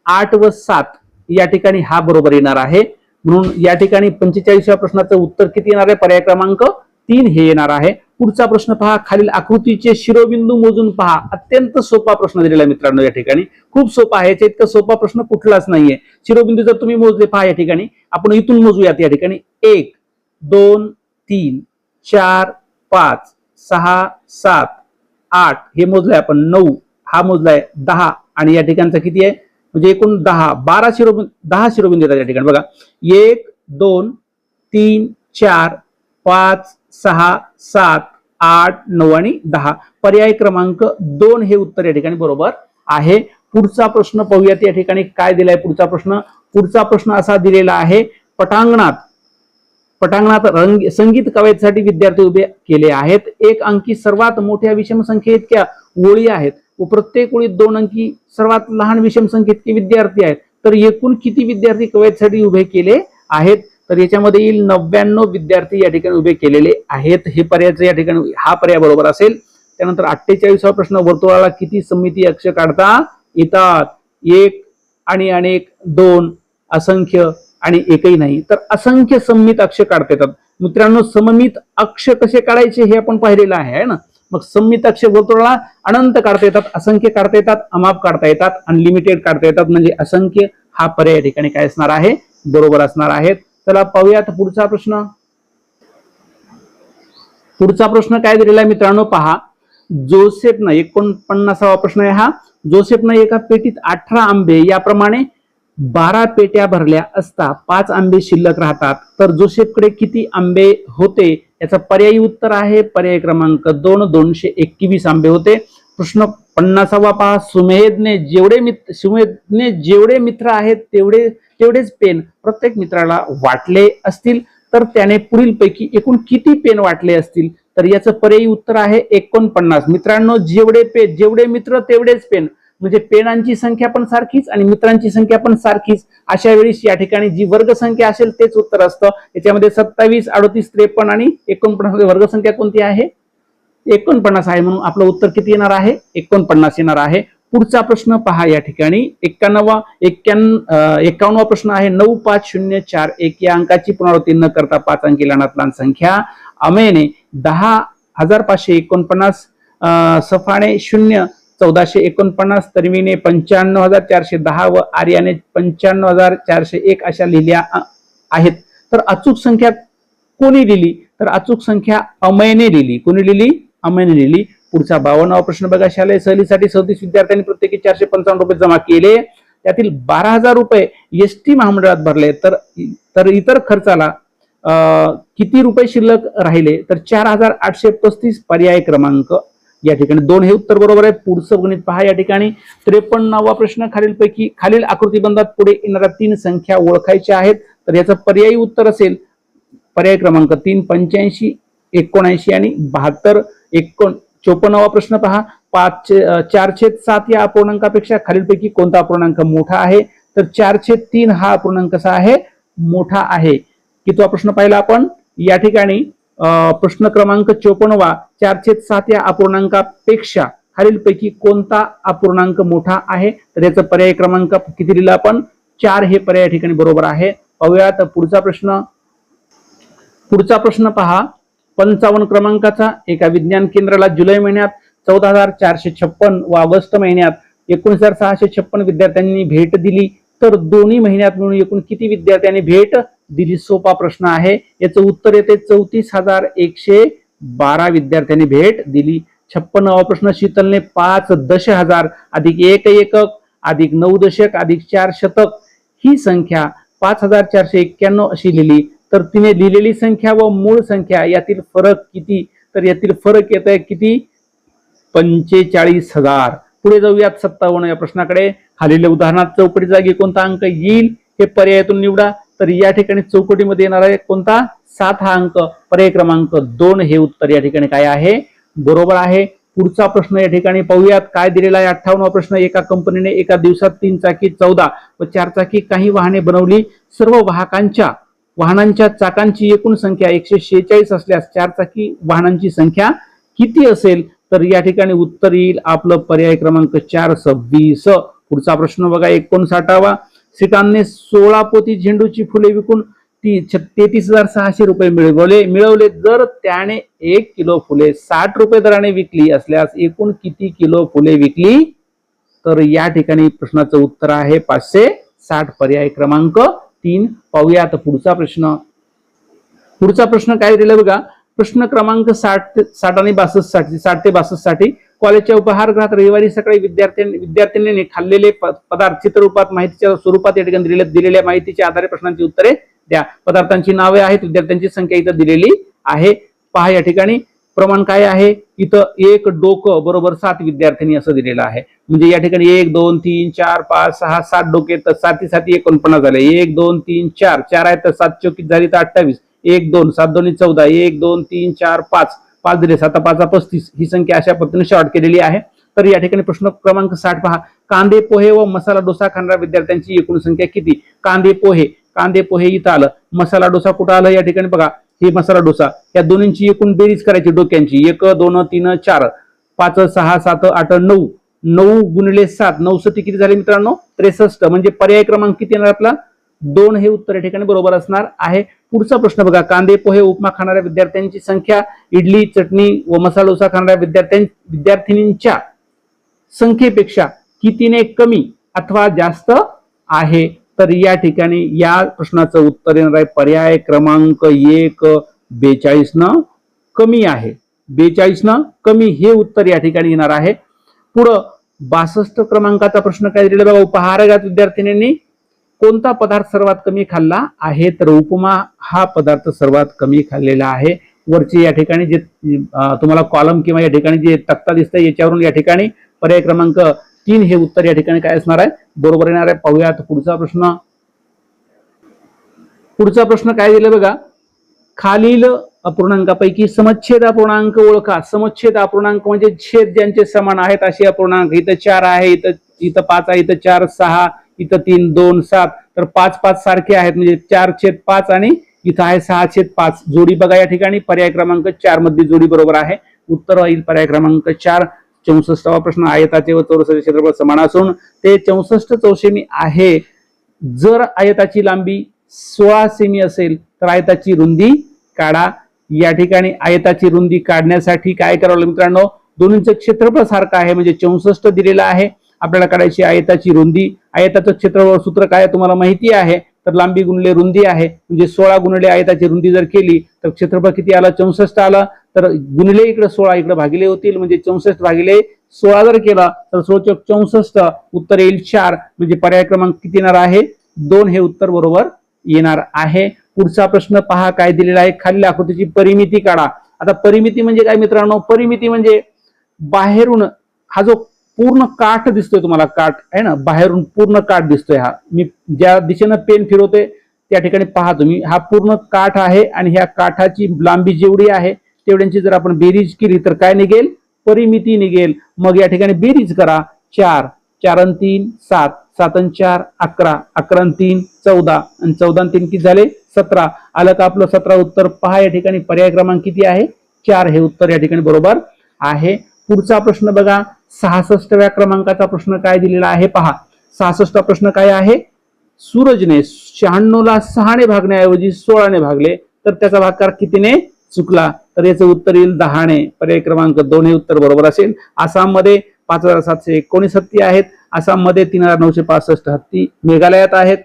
Speaker 1: 8 व 7 या ठिकाणी हा बरोबर येणार आहे. म्हणून या ठिकाणी 45व्या प्रश्नाचं उत्तर किती येणार आहे? पर्याय क्रमांक 3 हे येणार आहे. पुढचा प्रश्न पहा. खालील आकृतीचे शिरोबिंदू मोजून पहा. अत्यंत सोपा प्रश्न दिलेला आहे मित्रांनो. या ठिकाणी खूप सोपा आहे. याच्या इतका सोपा प्रश्न कुठलाच नाहीये. शिरोबिंदू जर तुम्ही मोजले पहा या ठिकाणी, आपण इथून मोजूयात. या ठिकाणी 1, 2, 3, 4, 5, 6, 7, 8 हे मोजलंय आपण. 9 हा मोजलाय. 10 आणि या ठिकाणचा किती आहे? म्हणजे एकूण 10 शिरोबिंदू येतात या ठिकाणी. बघा 1, 2, 3, 4, 5, 6, 7, 8, 9 आणि 10. पर्याय क्रमांक 2 हे उत्तर या ठिकाणी बरोबर आहे. पुढचा प्रश्न पाहूयात. या ठिकाणी काय दिलाय पुढचा प्रश्न असा दिलेला आहे. पटांगणात संगीत कवायतीसाठी विद्यार्थी उभे केले आहेत. एक अंकी सर्वात मोठ्या विषम संख्ये इतक्या ओळी आहेत व प्रत्येक ओळीत 2 अंकी सर्वात लहान विषम संख्ये इतके विद्यार्थी आहेत. तर एकूण किती विद्यार्थी कवायतीसाठी उभे केले आहेत? तर याच्यामध्ये येईल 99 विद्यार्थी या ठिकाणी उभे केलेले आहेत. हे पर्यायचं या ठिकाणी हा पर्याय बरोबर असेल. त्यानंतर 48वा प्रश्न. वर्तुळाला किती सममिती अक्ष काढता येतात? 1 आणि अनेक, 2, असंख्य आणि एकही नाही. तर असंख्य सममित अक्ष काढता येतात मित्रांनो. सममित अक्ष कसे काढायचे हे आपण पाहिलेलं आहे ना. मग सममित अक्ष वर्तुळाला अनंत काढता येतात, असंख्य काढता येतात, अमाप काढता येतात, अनलिमिटेड काढता येतात. म्हणजे असंख्य हा पर्याय या ठिकाणी काय असणार आहे? बरोबर असणार आहे. चला पाहूयात पुढचा प्रश्न. पुढचा प्रश्न काय दिलेला आहे मित्रांनो पहा. जोसेफनं 49वा प्रश्न आहे हा. जोसेफनं एका पेटीत 18 आंबे याप्रमाणे 12 पेट्या भरल्या असता 5 आंबे शिल्लक राहतात. तर जोसेफकडे किती आंबे होते? याचा पर्यायी उत्तर आहे पर्याय क्रमांक 2, 221 आंबे होते. प्रश्न 50वा पहा. सुमेधने जेवढे मित्र आहेत तेवढेच पेन प्रत्येक मित्राला वाटले असतील तर त्याने पुढीलपैकी एकूण किती पेन वाटले असतील? तर याचं पर्यायी उत्तर आहे 49. मित्रांनो जेवढे मित्र तेवढेच पेन, म्हणजे पेनांची संख्या पण सारखीच आणि मित्रांची संख्या पण सारखीच. अशा वेळी या ठिकाणी जी वर्गसंख्या असेल तेच उत्तर असतं. याच्यामध्ये 27, 38, 53 आणि 49 वर्गसंख्या कोणती आहे? 49 आहे. म्हणून आपलं उत्तर किती येणार आहे? 49 येणार आहे. पुढचा प्रश्न पहा. या ठिकाणी 51वा प्रश्न आहे. 95041 या अंकाची पुनरावृत्ती न करता 5 अंकी लहानात लहान संख्या अमेने 10,549, सफाने 1449, तन्वीने 95,410 व आर्याने 95,401 अशा लिहिल्या आहेत. तर अचूक संख्या कोणी लिहिली? तर अचूक संख्या अमयने लिहिली. कोणी लिहिली? अमयने लिहिली. पुढचा 52वा प्रश्न बघा. शालेय सहलीसाठी 34 विद्यार्थ्यांनी प्रत्येकी 455 रुपये जमा केले. त्यातील 12,000 रुपये एसटी महामंडळात भरले. तर इतर खर्चाला किती रुपये शिल्लक राहिले? तर 4,835. पर्याय क्रमांक या ठिकाणी 2 हे उत्तर बरोबर आहे. पुढचं गणित पहा. या ठिकाणी 53वा प्रश्न. खालील आकृतीबंधात पुढे येणाऱ्या 3 संख्या ओळखायच्या आहेत. तर याचं पर्यायी उत्तर असेल पर्याय क्रमांक 3, 85, 79 आणि 72. 54वा प्रश्न पहा. 4/7 या अपूर्णांकापेक्षा खालीलपैकी कोणता अपूर्णांक मोठा आहे? तर 4/3 हा अपूर्णांक कसा आहे? मोठा आहे. कितवा प्रश्न पाहिला आपण? या ठिकाणी प्रश्न क्रमांक 54वा. 4/7 या अपूर्णांकापेक्षा खालीलपैकी कोणता अपूर्णांक मोठा आहे? तर याचा पर्याय क्रमांक किती दिला आपण? 4 हे पर्याय या ठिकाणी बरोबर आहे. पाहूयात पुढचा प्रश्न. पुढचा प्रश्न पहा, 55 क्रमांकाचा एका विज्ञान केंद्राला जुलै महिन्यात 14,456 व ऑगस्ट महिन्यात 19,656 विद्यार्थ्यांनी भेट दिली, तर दोन्ही महिन्यात मिळून एकूण किती विद्यार्थ्यांनी भेट दिली? सोपा प्रश्न आहे. याचं उत्तर येते 34,112 विद्यार्थ्यांनी भेट दिली. 56वा प्रश्न, शीतलने 5 दशहजार अधिक 1 एकक अधिक 9 दशक अधिक 4 शतक ही संख्या 5,491 अशी लिहिली, तर तिने लिहिलेली संख्या व मूळ संख्या यातील फरक किती? तर यातील फरक येत आहे किती? 45,000. पुढे जाऊयात 57 या प्रश्नाकडे. खालील उदाहरणात चौकटी जागी कोणता अंक येईल हे पर्यायातून निवडा. तर या ठिकाणी चौकटीमध्ये येणार आहे कोणता? 7 हा अंक. पर्याय क्रमांक 2 हे उत्तर या ठिकाणी काय आहे? बरोबर आहे. पुढचा प्रश्न या ठिकाणी पाहूयात काय दिलेला आहे. 58वा प्रश्न, एका कंपनीने एका दिवसात 3 चाकी 14 व 4 चाकी काही वाहने बनवली. सर्व वाहनांच्या चाकांची एकूण संख्या 146 असल्यास 4 चाकी वाहनांची संख्या किती असेल? तर या ठिकाणी उत्तर येईल आपलं पर्याय क्रमांक 4 26. पुढचा प्रश्न बघा 59वा, श्रीकांतने 16 पोती झेंडूची फुले विकून 33,600 रुपये मिळवले. जर त्याने 1 किलो फुले 60 रुपये दराने विकली असल्यास एकूण किती किलो फुले विकली? तर या ठिकाणी प्रश्नाचं उत्तर आहे 560. पर्याय क्रमांक 3. पाहूयात पुढचा प्रश्न. पुढचा प्रश्न काय दिलं बघा. प्रश्न क्रमांक 60 आणि 62 60 ते 62 साठी कॉलेजच्या उपहारगृहात रविवारी सकाळी विद्यार्थ्यांनी खाल्लेले पदार्थ चित्ररूपात माहितीच्या स्वरूपात या ठिकाणी दिलेल्या माहितीच्या आधारे प्रश्नांची उत्तरे द्या. पदार्थांची नावे आहेत, विद्यार्थ्यांची संख्या इथं दिलेली आहे. पहा या ठिकाणी प्रमाण काय आहे. इथं 1 डोकं बरोबर 7 विद्यार्थ्यांनी असं दिलेलं आहे. म्हणजे या ठिकाणी 1 2 3 4 5 6 7 डोके, तर 7 7 49 झाले. 1 2 3 4 4 आहेत तर 7 चौकीत झाली तर 28. 1 2 7 2 14. 1 2 3 4 5 5 दिले 7 5 35. ही संख्या अशा पद्धतीने शॉर्ट केलेली आहे. तर या ठिकाणी प्रश्न क्रमांक 60 पहा. कांदे पोहे व मसाला डोसा खाणाऱ्या विद्यार्थ्यांची एकूण संख्या किती? कांदे पोहे इथं आलं. मसाला डोसा कुठं आलं? या ठिकाणी बघा हे मसाला डोसा. या दोन्हींची एकूण बेरीज करायची डोक्यांची. 1 2 3 4 5 6 7 8 9 9 गुणिले 7 9 7 किती झाले मित्रांनो? 63. म्हणजे पर्याय क्रमांक किती येणार आपला? 2 हे उत्तर या ठिकाणी बरोबर असणार आहे. पुढचा प्रश्न बघा. कांदे पोहे उपमा खाणाऱ्या विद्यार्थ्यांची संख्या इडली चटणी व मसाला डोसा खाणाऱ्या विद्यार्थिनींच्या संख्येपेक्षा कितीने कमी अथवा जास्त आहे? तर या ठिकाणी या प्रश्नाचं उत्तर येणार आहे पर्याय क्रमांक 1 42 न कमी आहे. 42 न कमी हे उत्तर या ठिकाणी येणार आहे. पुढं 62 क्रमांकाचा प्रश्न काय दिलेला बघा. उपहारगृहात विद्यार्थिनींनी कोणता पदार्थ सर्वात कमी खाल्ला आहे? तर उपमा हा पदार्थ सर्वात कमी खाल्लेला आहे. वरची या ठिकाणी जे तुम्हाला कॉलम किंवा या ठिकाणी जे तक्ता दिसतंय याच्यावरून या ठिकाणी पर्याय क्रमांक 3 हे उत्तर या ठिकाणी काय असणार आहे? बरोबर येणार आहे. पाहूयात पुढचा प्रश्न. पुढचा प्रश्न काय दिलं बघा. खालील अपूर्णांकापैकी समच्छेद अपूर्णांक ओळखा. समच्छेद अपूर्णांक म्हणजे छेद ज्यांचे समान आहेत असे अपूर्णांक. इथं 4 आहे, इथं 5 आहे, इथं 4 6, इथं 3 2 7. तर 5 5 सारखे आहेत म्हणजे 4/5 आणि इथं आहे 6/5. जोडी बघा या ठिकाणी पर्याय क्रमांक 4 मध्ये जोडी बरोबर आहे. उत्तर येईल पर्याय क्रमांक 4. 64वा प्रश्न. आयताचे व चौरसाचे क्षेत्रफळ समान असून ते 64 चौसेमी आहे. जर आयताची लांबी 16 सेमी असेल तर आयताची रुंदी काढा. या ठिकाणी आयताची रुंदी काढण्यासाठी काय करावं मित्रांनो? दोन्हीचं क्षेत्रफळ सारखं आहे म्हणजे 64 दिलेलं आहे. आपल्याला काढायची आयताची रुंदी. आयताचं क्षेत्रफळ सूत्र काय तुम्हाला माहिती आहे. तर लांबी गुणिले रुंदी आहे म्हणजे 16 गुणिले आयताची रुंदी जर केली तर क्षेत्रफळ किती आलं? 64 आलं. तर गुणिले इकडे 16 इकडे भागिले होतील म्हणजे 64 भागिले 16 जर केला तर 16 64. उत्तर येईल 4. म्हणजे पर्याय क्रमांक किती येणार आहे? 2 हे उत्तर बरोबर येणार आहे. पुढचा प्रश्न पहा काय दिलेला आहे. खालील आकृतीची परिमिती काढा. आता परिमिती म्हणजे काय मित्रांनो? परिमिती म्हणजे बाहेरून हा जो पूर्ण काठ दिसतोय तुम्हाला, काठ आहे ना, बाहेरून पूर्ण काठ दिसतोय. हा मी ज्या दिशेनं पेन फिरवते त्या ठिकाणी पहा तुम्ही, हा पूर्ण काठ आहे आणि ह्या काठाची लांबी जेवढी आहे तेवढ्यांची जर आपण बेरीज केली तर काय निघेल? परिमिती निघेल. मग या ठिकाणी बेरीज करा. 4 4 आणि 3 7 7 आणि 4 11 11 आणि 3 14 आणि 14 आणि 3 किती झाले? 17. आलं का आपलं 17 उत्तर? पहा या ठिकाणी पर्याय क्रमांक किती आहे? 4 हे उत्तर या ठिकाणी बरोबर आहे. पुढचा प्रश्न बघा. 66व्या क्रमांकाचा प्रश्न काय दिलेला आहे पहा. 66 प्रश्न काय आहे? सूरजने 96 ला 6 ने भागण्याऐवजी 16 ने भागले तर त्याचा भागाकार कितीने चुकला, तर याचं उत्तर येईल 10 ने. पर्याय क्रमांक 2 हे उत्तर बरोबर असेल. आसाममध्ये 5719 हत्ती आहेत. आसाममध्ये 3965 हत्ती मेघालयात आहेत.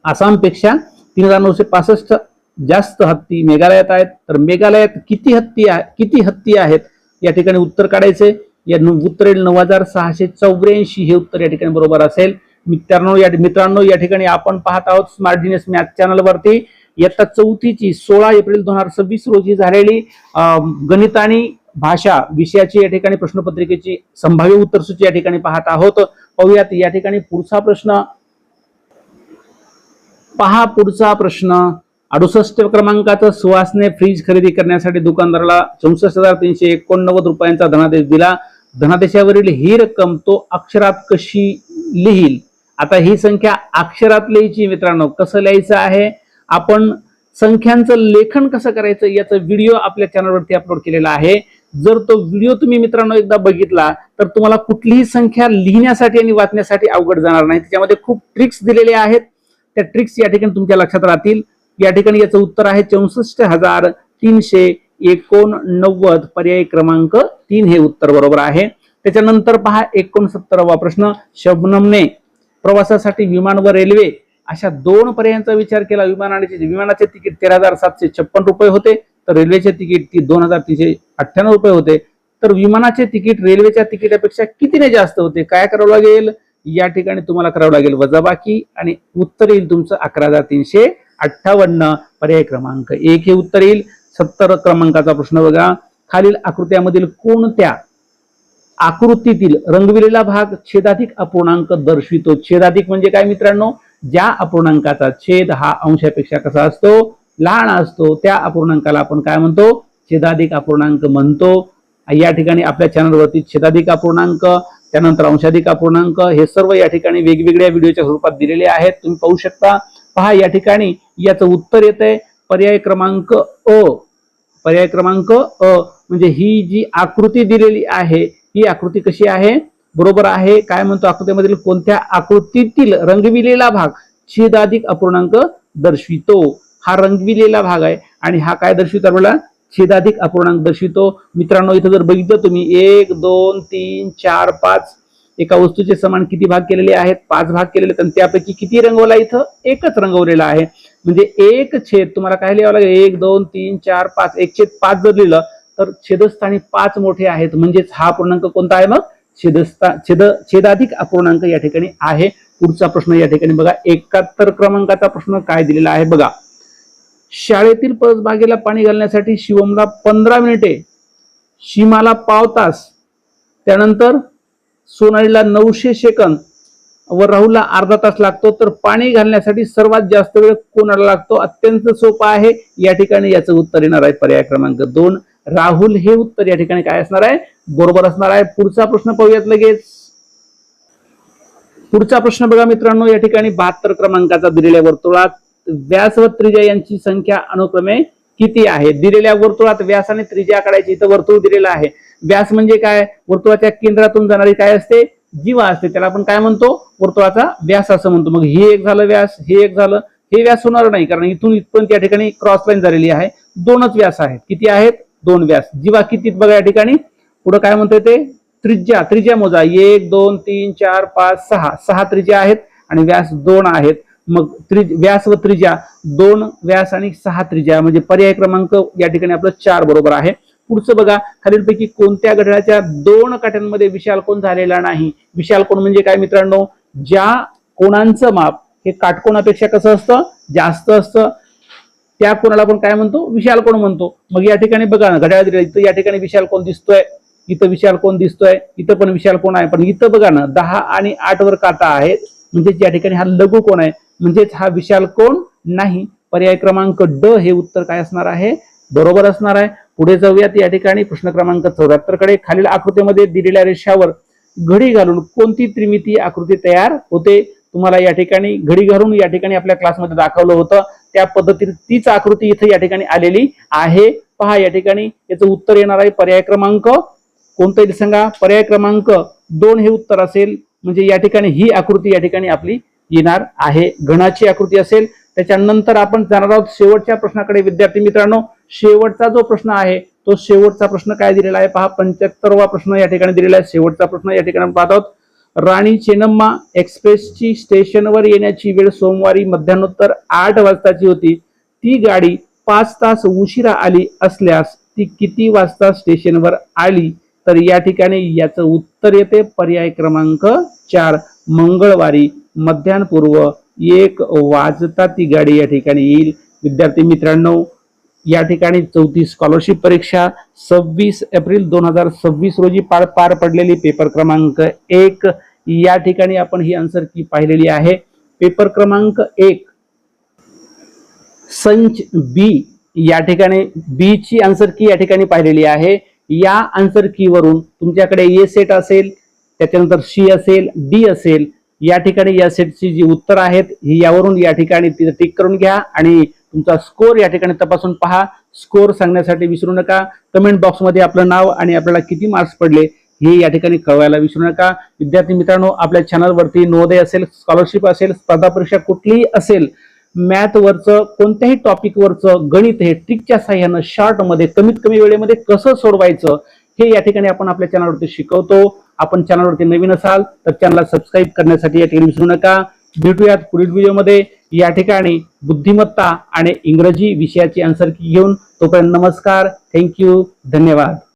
Speaker 1: आसामपेक्षा 3965 जास्त हत्ती मेघालयात आहेत. तर मेघालयात किती हत्ती आहेत या ठिकाणी उत्तर काढायचे. या उत्तर येईल 9684. हे उत्तर या ठिकाणी बरोबर असेल. मित्रांनो या ठिकाणी आपण पाहत आहोत स्मार्ट जीनियस मॅथ चॅनल वरती इयत्ता 4थीची 16 एप्रिल 2026 रोजी झालेली गणित आणि भाषा विषयाची या ठिकाणी प्रश्नपत्रिकेची संभाव्य उत्तरसूची या ठिकाणी पाहत आहोत. पाहूयात या ठिकाणी पुढचा प्रश्न. पहा पुढचा प्रश्न. 68 क्रमांकाचं सुहासने फ्रीज खरेदी करण्यासाठी दुकानदाराला 64,389 रुपयांचा धनादेश दिला. धनादेशावरील ही रक्कम तो अक्षरात कशी लिहील. आता ही संख्या अक्षरात लिहायची मित्रांनो. कसं लिहायचं आहे, आपण संख्यांचं लेखन कसं करायचं याचा व्हिडिओ आपल्या चॅनलवरती अपलोड केलेला आहे. जर तो व्हिडिओ तुम्ही मित्रांनो एकदा बघितला तर तुम्हाला कुठलीही संख्या लिहिण्यासाठी आणि वाचण्यासाठी अवघड जाणार नाही. त्याच्यामध्ये खूप ट्रिक्स दिलेले आहेत. त्या ट्रिक्स या ठिकाणी तुमच्या लक्षात राहतील. या ठिकाणी याचं उत्तर आहे 64,389. पर्याय क्रमांक 3 हे उत्तर बरोबर आहे. त्याच्यानंतर पहा 69वा प्रश्न. शबनमने प्रवासासाठी विमान व रेल्वे अशा 2 पर्यायांचा विचार केला. विमानाचे तिकीट 13,756 रुपये होते, तर रेल्वेचे तिकीट 2,398 रुपये होते. तर विमानाचे तिकीट रेल्वेच्या तिकिटापेक्षा कितीने जास्त होते. काय करावं लागेल, या ठिकाणी तुम्हाला करावं लागेल वजाबाकी आणि उत्तर येईल तुमचं 11,358. पर्याय क्रमांक 1 हे उत्तर येईल. 70 क्रमांकाचा प्रश्न बघा. खालील आकृत्यामधील कोणत्या आकृतीतील रंगविलेला भाग छेदाधिक अपूर्णांक दर्शवितो. छेदाधिक म्हणजे काय मित्रांनो, ज्या अपूर्णांकाचा छेद हा अंशापेक्षा कसा असतो, लहान असतो, त्या अपूर्णांकाला आपण काय म्हणतो, छेदाधिक अपूर्णांक म्हणतो. या ठिकाणी आपल्या चॅनलवरती छेदाधिक अपूर्णांक, त्यानंतर अंशाधिक अपूर्णांक हे सर्व या ठिकाणी वेगवेगळ्या व्हिडिओच्या स्वरूपात दिलेले आहेत, तुम्ही पाहू शकता. पहा या ठिकाणी याचं उत्तर येतंय पर्याय क्रमांक अ. पर्याय क्रमांक अ म्हणजे ही जी आकृती दिलेली आहे ही आकृती कशी आहे, बरोबर आहे. काय म्हणतो, आकृतीमधील कोणत्या आकृतीतील रंगविलेला भाग छेदाधिक अपूर्णांक दर्शवितो. हा रंगविलेला भाग आहे आणि हा काय दर्शवितो आपल्याला, छेदाधिक अपूर्णांक दर्शवितो. मित्रांनो इथं जर बघितलं तुम्ही 1 2 3 4 5 एका वस्तूचे समान किती भाग केलेले आहेत, 5 भाग केलेले. तर त्यापैकी किती रंगवला, इथं एकच रंगवलेला आहे. म्हणजे एक छेद तुम्हाला काय लिहावं लागेल, 1 2 3 4 5 1/5 जर लिहिलं तर छेदस्थानी 5 मोठे आहेत. म्हणजेच हा अपूर्णांक कोणता आहे, मग छेदाधिक अपूर्णांक या ठिकाणी आहे. पुढचा प्रश्न या ठिकाणी बघा. 71 क्रमांकाचा प्रश्न काय दिलेला आहे बघा. शाळेतील परसबागेला पाणी घालण्यासाठी शिवमला 15 मिनिटे, सीमाला पाव तास, त्यानंतर सोनालीला 900 सेकंद व राहुलला अर्धा तास लागतो. तर पाणी घालण्यासाठी सर्वात जास्त वेळ कोणाला लागतो. अत्यंत सोपा आहे. या ठिकाणी याचं उत्तर येणार आहे पर्याय क्रमांक 2 राहुल हे उत्तर या ठिकाणी काय असणार आहे, बरोबर असणार आहे. पुढचा प्रश्न पाहूयात लगेच. पुढचा प्रश्न बघा मित्रांनो. या ठिकाणी 72 क्रमांकाचा दिलेल्या वर्तुळात व्यास व त्रिज्या यांची संख्या अनुक्रमे किती आहे. दिलेल्या वर्तुळात व्यास आणि त्रिज्या काढायची. इथं वर्तुळ दिलेलं आहे. व्यास म्हणजे काय, वर्तुळाच्या केंद्रातून जाणारी काय असते, जीवा असते. त्याला आपण काय म्हणतो, वर्तुळाचा व्यास असं म्हणतो. मग हे एक झालं व्यास, हे एक झालं. हे व्यास होणार नाही कारण इथून इथपर्यंत या ठिकाणी क्रॉस लाईन झालेली आहे. 2च व्यास आहेत. किती आहेत, 2 व्यास. जीवा किती बघा या ठिकाणी. पुढे काय म्हणतोय ते, त्रिज्या मोजा. 1 2 3 4 5 6 त्रिज्या आहेत आणि व्यास 2 आहेत. मग व्यास व त्रिज्या 2 व्यास आणि 6 त्रिज्या म्हणजे पर्याय क्रमांक या ठिकाणी आपलं 4 बरोबर आहे. पुढचं बघा. खालीलपैकी कोणत्या घड्याळाच्या 2 काट्यांमध्ये विशाल कोन झालेला नाही. विशाल कोन म्हणजे काय मित्रांनो, ज्या कोणांचं माप हे काटकोनापेक्षा कसं असतं, जास्त असतं, त्या कोणाला आपण काय म्हणतो, विशाल कोन म्हणतो. मग या ठिकाणी बघा ना, घड्याळ दिलं, इथं या ठिकाणी विशाल कोन दिसतोय, इथं विशाल कोन दिसतोय, इथं पण विशाल कोन आहे. पण इथं बघा ना 10 आणि 8 वर काटा आहे. म्हणजे या ठिकाणी हा लघु कोन आहे. म्हणजेच हा विशाल कोन नाही. पर्याय क्रमांक ड हे उत्तर काय असणार आहे, बरोबर असणार आहे. पुढे जाऊयात. या ठिकाणी प्रश्न क्रमांक 74 कडे. खालील आकृतीमध्ये दिलेल्या रेषावर घडी घालून कोणती त्रिमितीय आकृती तयार होते. तुम्हाला या ठिकाणी घडी घालून या ठिकाणी आपल्या क्लासमध्ये दाखवलं होतं. त्या पद्धतीने तीच आकृती इथे या ठिकाणी आलेली आहे. पहा या ठिकाणी याचं उत्तर येणार आहे पर्याय क्रमांक कोणतं येईल सांगा, पर्याय क्रमांक 2 हे उत्तर असेल. म्हणजे या ठिकाणी ही आकृती या ठिकाणी आपली येणार आहे. घणाची आकृती असेल. त्याच्यानंतर आपण जाणार आहोत शेवटच्या प्रश्नाकडे. विद्यार्थी मित्रांनो, शेवटचा जो प्रश्न आहे तो शेवटचा प्रश्न काय दिलेला आहे पहा. 75वा प्रश्न या ठिकाणी दिलेला आहे. शेवटचा प्रश्न या ठिकाणी पाहत आहोत. राणी चेन्नम्मा एक्सप्रेसची स्टेशनवर येण्याची वेळ सोमवारी मध्यान्होत्तर 8 वाजताची होती. ती गाडी 5 तास उशिरा आली असल्यास ती किती वाजता स्टेशनवर आली? तर या ठिकाणी याचं उत्तर येते पर्याय क्रमांक 4, मंगळवारी मध्यान्हपूर्व 1 वाजता ती गाडी या ठिकाणी येईल. विद्यार्थी मित्रांनो, या ठिकाणी 4थी स्कॉलरशिप परीक्षा 26 एप्रिल 2026 रोजी पार पडलेली पेपर क्रमांक 1 या ठिकाणी आपण ही आन्सर की पाहिलेली आहे. पेपर क्रमांक 1 संच बी या ठिकाणी बी ची आन्सर की या ठिकाणी पाहिलेली आहे. या आन्सर की वरून तुमच्याकडे ए सेट असेल, त्याच्यानंतर सी असेल, डी असेल, या ठिकाणी या सेटची जी उत्तर आहेत ही यावरून या ठिकाणी टिक करून घ्या आणि तुमचा स्कोर या ठिकाणी तपासून पहा. स्कोर सांगण्यासाठी विसरू नका. कमेंट बॉक्समध्ये आपलं नाव आणि आपल्याला किती मार्क्स पडले हे या ठिकाणी कळवायला विसरू नका. विद्यार्थी मित्रांनो, आपल्या चॅनलवरती नवोदय असेल, स्कॉलरशिप असेल, स्पर्धा परीक्षा कुठलीही असेल, मॅथ वरचं कोणत्याही टॉपिक वरचं गणित हे ट्रिकच्या साह्यानं शॉर्ट मध्ये कमीत कमी वेळेमध्ये कसं सोडवायचं हे या ठिकाणी आपण आपल्या चॅनलवरती शिकवतो. आपण चॅनलवरती नवीन असाल तर चॅनलला सबस्क्राईब करण्यासाठी या ठिकाणी विसरू नका. भेटूयात पुढील व्हिडिओमध्ये या ठिकाणी बुद्धिमत्ता आणि इंग्रजी विषयाची आन्सर की घेऊन. तोपर्यंत नमस्कार, थँक्यू, धन्यवाद.